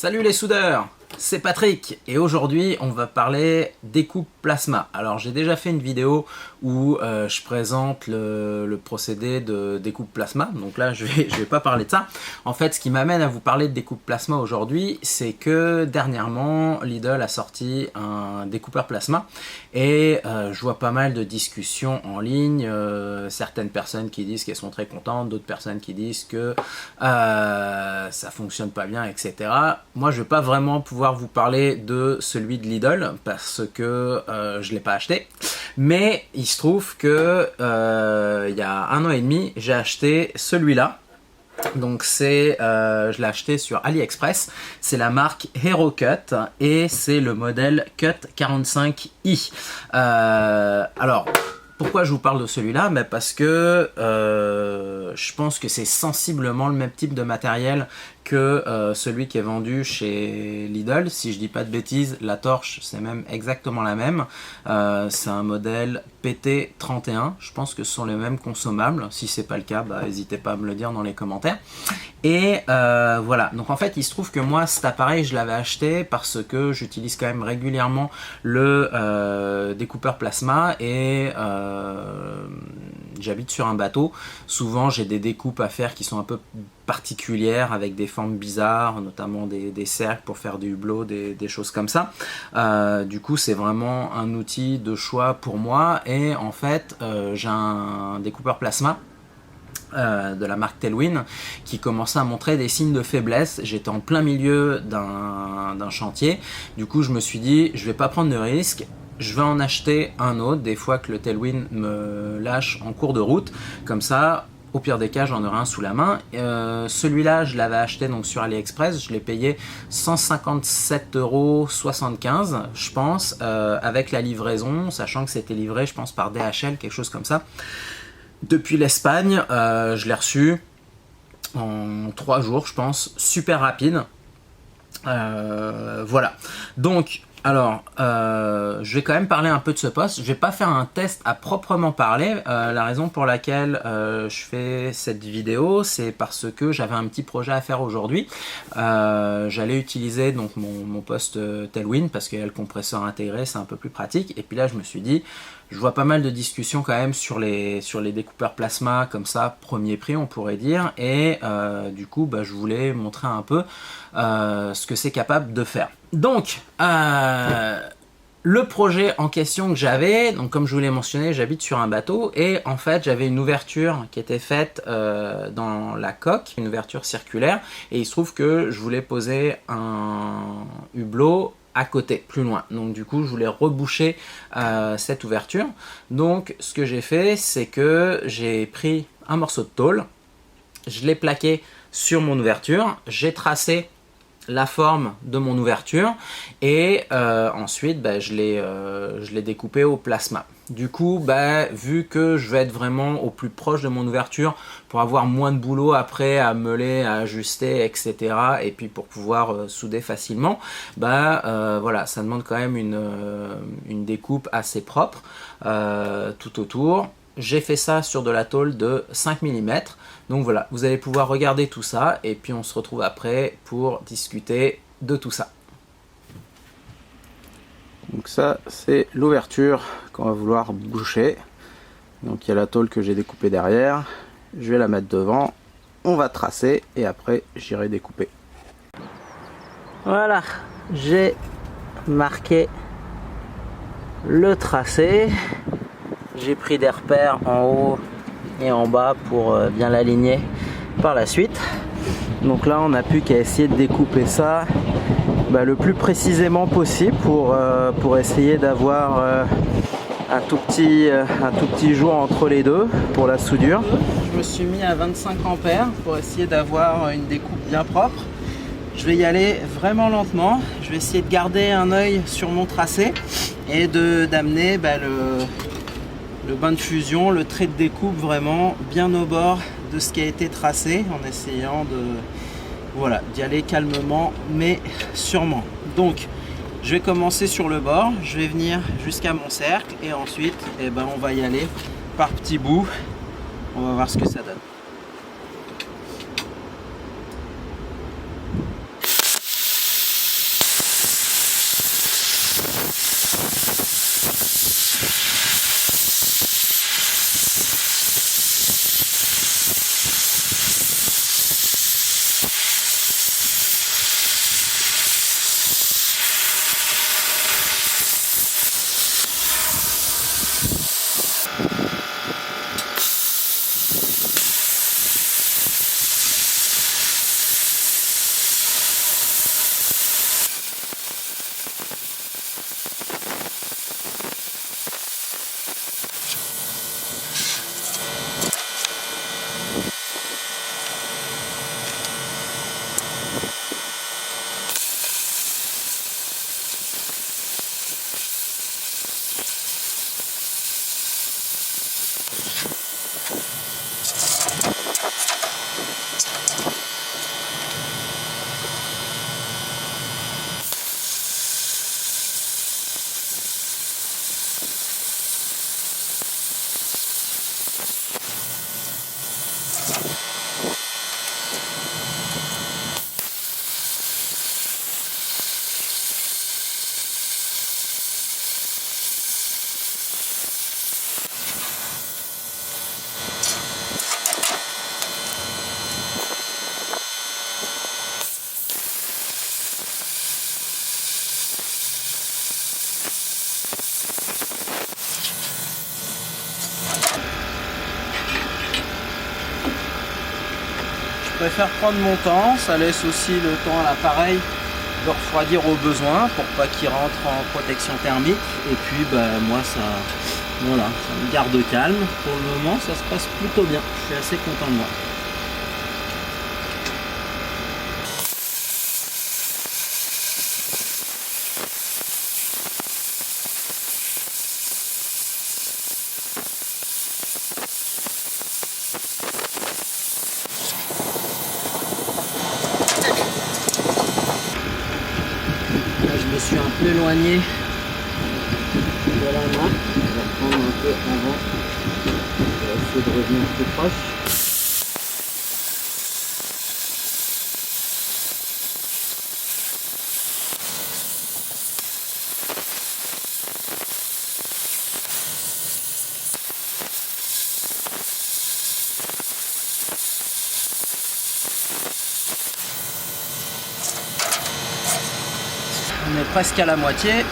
Salut les soudeurs, c'est Patrick et aujourd'hui on va parler découpe plasma. Alors j'ai déjà fait une vidéo où je présente le procédé de découpe plasma, donc là je vais pas parler de ça. En fait ce qui m'amène à vous parler de découpe plasma aujourd'hui, c'est que dernièrement Lidl a sorti un découpeur plasma et je vois pas mal de discussions en ligne, certaines personnes qui disent qu'elles sont très contentes, d'autres personnes qui disent que ça fonctionne pas bien, etc. Moi je vais pas vraiment pouvoir vous parler de celui de Lidl parce que je l'ai pas acheté, mais il se trouve que il y a 1 an et demi j'ai acheté celui-là. Donc je l'ai acheté sur AliExpress, c'est la marque Hero Cut et c'est le modèle Cut 45i. Alors pourquoi je vous parle de celui-là? Parce que je pense que c'est sensiblement le même type de matériel que celui qui est vendu chez Lidl. Si je dis pas de bêtises, la torche c'est même exactement la même. C'est un modèle PT31. Je pense que ce sont les mêmes consommables. Si c'est pas le cas, n'hésitez pas à me le dire dans les commentaires. Et voilà, donc en fait il se trouve que moi cet appareil je l'avais acheté parce que j'utilise quand même régulièrement le découpeur plasma et j'habite sur un bateau. Souvent j'ai des découpes à faire qui sont un peu particulières avec des formes bizarres, notamment des cercles pour faire du hublot, des choses comme ça. Du coup c'est vraiment un outil de choix pour moi et en fait j'ai un découpeur plasma de la marque Tailwind qui commençait à montrer des signes de faiblesse. J'étais en plein milieu d'un chantier, du coup je me suis dit je vais pas prendre de risque, je vais en acheter un autre des fois que le Tailwind me lâche en cours de route, comme ça au pire des cas j'en aurai un sous la main. Celui-là je l'avais acheté donc sur AliExpress, je l'ai payé 157,75 € je pense, avec la livraison, sachant que c'était livré je pense par DHL, quelque chose comme ça. Depuis l'Espagne, je l'ai reçu en 3 jours, je pense, super rapide. Voilà. Donc, alors, je vais quand même parler un peu de ce poste. Je vais pas faire un test à proprement parler. La raison pour laquelle je fais cette vidéo, c'est parce que j'avais un petit projet à faire aujourd'hui. J'allais utiliser donc mon poste Tailwind parce qu'il y a le compresseur intégré, c'est un peu plus pratique. Et puis là, je me suis dit, je vois pas mal de discussions quand même sur les découpeurs plasma, comme ça, premier prix on pourrait dire. Et du coup, je voulais montrer un peu ce que c'est capable de faire. Donc, le projet en question que j'avais, donc comme je vous l'ai mentionné, j'habite sur un bateau et en fait j'avais une ouverture qui était faite dans la coque, une ouverture circulaire, et il se trouve que je voulais poser un hublot à côté, plus loin. Donc du coup je voulais reboucher cette ouverture. Donc ce que j'ai fait, c'est que j'ai pris un morceau de tôle, je l'ai plaqué sur mon ouverture, j'ai tracé la forme de mon ouverture et ensuite je l'ai découpé au plasma. Du coup vu que je vais être vraiment au plus proche de mon ouverture pour avoir moins de boulot après à meuler, à ajuster, etc. et puis pour pouvoir souder facilement, voilà, ça demande quand même une découpe assez propre tout autour. J'ai fait ça sur de la tôle de 5 mm. Donc voilà, vous allez pouvoir regarder tout ça et puis on se retrouve après pour discuter de tout ça. Donc ça, c'est l'ouverture qu'on va vouloir boucher. Donc il y a la tôle que j'ai découpée derrière. Je vais la mettre devant. On va tracer et après j'irai découper. Voilà, j'ai marqué le tracé. J'ai pris des repères en haut et en bas pour bien l'aligner par la suite. Donc là on n'a plus qu'à essayer de découper ça le plus précisément possible pour essayer d'avoir un tout petit jour entre les deux pour la soudure. Je me suis mis à 25 ampères pour essayer d'avoir une découpe bien propre. Je vais y aller vraiment lentement, je vais essayer de garder un œil sur mon tracé et d'amener le bain de fusion, le trait de découpe vraiment bien au bord de ce qui a été tracé, en essayant d'y aller calmement mais sûrement. Donc je vais commencer sur le bord, je vais venir jusqu'à mon cercle et ensuite on va y aller par petits bouts. On va voir ce que ça donne. préfère prendre mon temps, ça laisse aussi le temps à l'appareil de refroidir au besoin pour pas qu'il rentre en protection thermique. Et puis bah, moi voilà, ça me garde calme. Pour le moment ça se passe plutôt bien, je suis assez content de moi. Je me suis un peu éloigné de la main, je vais reprendre un peu avant, je vais essayer de revenir plus proche. On est presque à la moitié.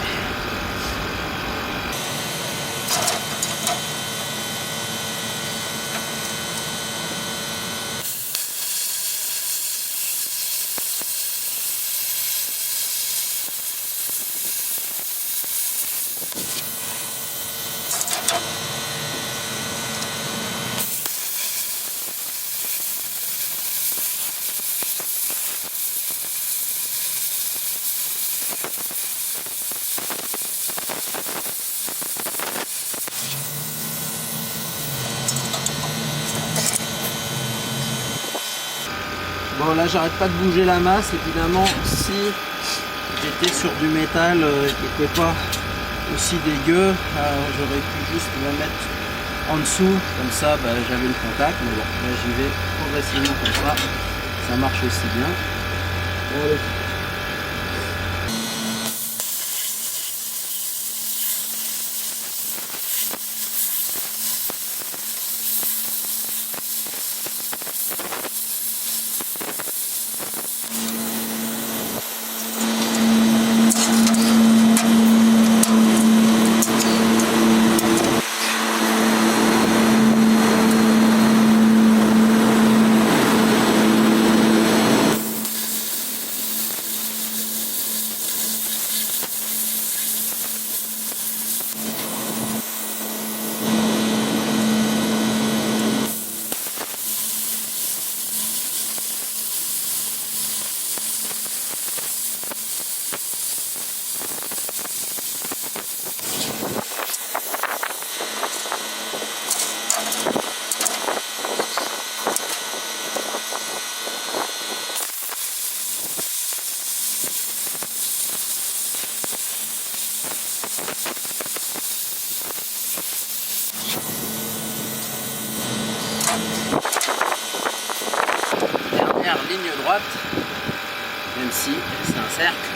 Bon là j'arrête pas de bouger la masse, évidemment si j'étais sur du métal qui n'était pas aussi dégueu, j'aurais pu juste me mettre en dessous, comme ça bah, j'avais le contact, mais bon là j'y vais progressivement comme ça marche aussi bien. Allez. Ligne droite, même si c'est un cercle.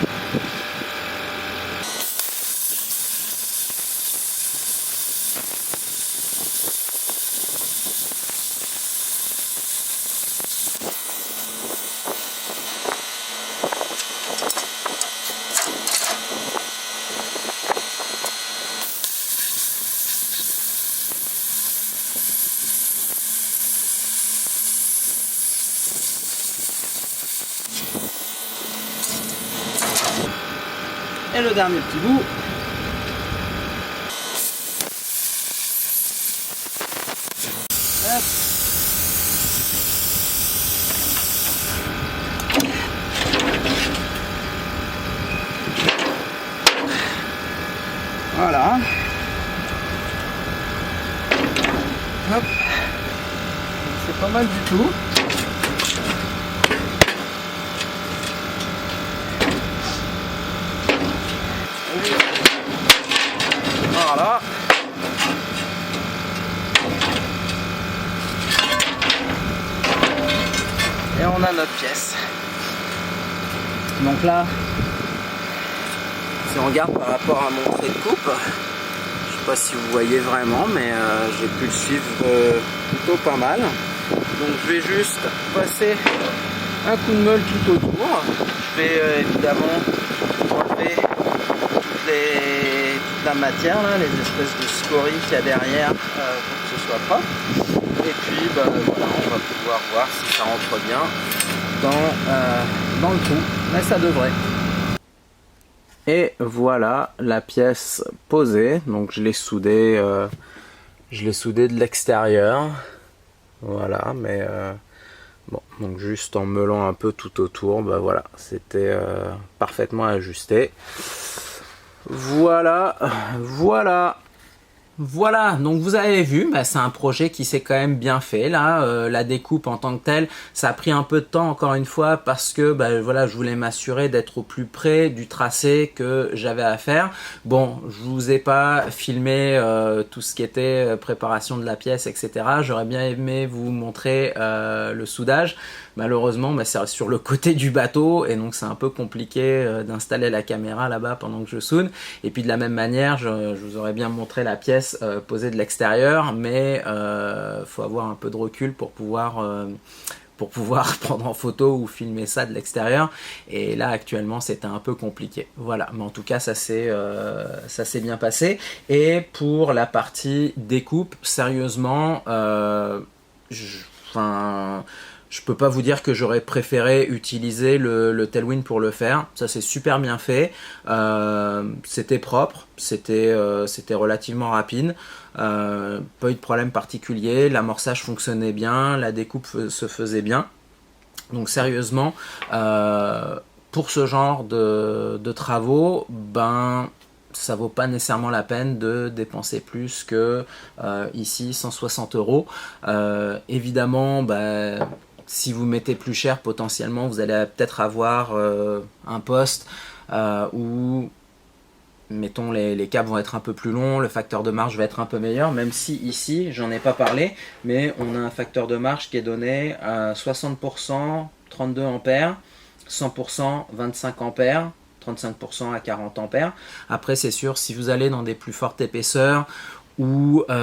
Et le dernier petit bout. Hop. Voilà. Hop. C'est pas mal du tout. Voilà. Et on a notre pièce. Donc là, si on regarde par rapport à mon trait de coupe, je sais pas si vous voyez vraiment, mais j'ai pu le suivre plutôt pas mal. Donc je vais juste passer un coup de meule tout autour. Je vais évidemment enlever toute la matière, là, les espèces de scories qu'il y a derrière pour que ce soit propre. et puis voilà, on va pouvoir voir si ça rentre bien dans le trou, mais ça devrait. Et voilà la pièce posée, donc je l'ai soudée de l'extérieur, voilà, mais bon, donc juste en meulant un peu tout autour, bah voilà, c'était parfaitement ajusté. Voilà, donc vous avez vu, bah, c'est un projet qui s'est quand même bien fait là. La découpe en tant que telle, ça a pris un peu de temps encore une fois parce que bah, voilà, je voulais m'assurer d'être au plus près du tracé que j'avais à faire. Bon, je vous ai pas filmé tout ce qui était préparation de la pièce, etc. J'aurais bien aimé vous montrer le soudage. Malheureusement, bah, c'est sur le côté du bateau et donc c'est un peu compliqué d'installer la caméra là-bas pendant que je soude. Et puis de la même manière, je vous aurais bien montré la pièce posée de l'extérieur, mais faut avoir un peu de recul pour pouvoir prendre en photo ou filmer ça de l'extérieur. Et là actuellement c'était un peu compliqué. Voilà, mais en tout cas ça s'est bien passé. Et pour la partie découpe, sérieusement, je peux pas vous dire que j'aurais préféré utiliser le Tailwind pour le faire. Ça c'est super bien fait. C'était propre, c'était relativement rapide. Pas eu de problème particulier. L'amorçage fonctionnait bien, la découpe se faisait bien. Donc sérieusement, pour ce genre de travaux, ben ça vaut pas nécessairement la peine de dépenser plus que ici 160 €. Évidemment, bah, si vous mettez plus cher, potentiellement, vous allez peut-être avoir un poste où, mettons, les câbles vont être un peu plus longs, le facteur de marge va être un peu meilleur, même si ici, j'en ai pas parlé, mais on a un facteur de marge qui est donné à 60%, 32 ampères, 100%, 25 ampères, 35% à 40 ampères. Après, c'est sûr, si vous allez dans des plus fortes épaisseurs, ou bah,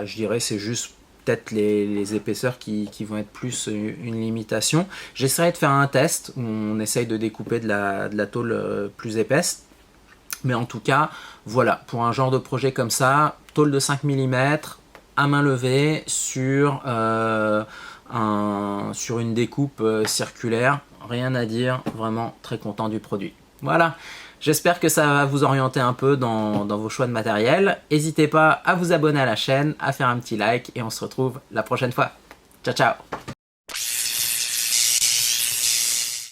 je dirais c'est juste peut-être les épaisseurs qui vont être plus une limitation. J'essaierai de faire un test où on essaye de découper de la tôle plus épaisse. Mais en tout cas, voilà, pour un genre de projet comme ça, tôle de 5 mm à main levée sur une découpe circulaire, rien à dire, vraiment très content du produit. Voilà, j'espère que ça va vous orienter un peu dans vos choix de matériel. N'hésitez pas à vous abonner à la chaîne, à faire un petit like et on se retrouve la prochaine fois. Ciao ciao.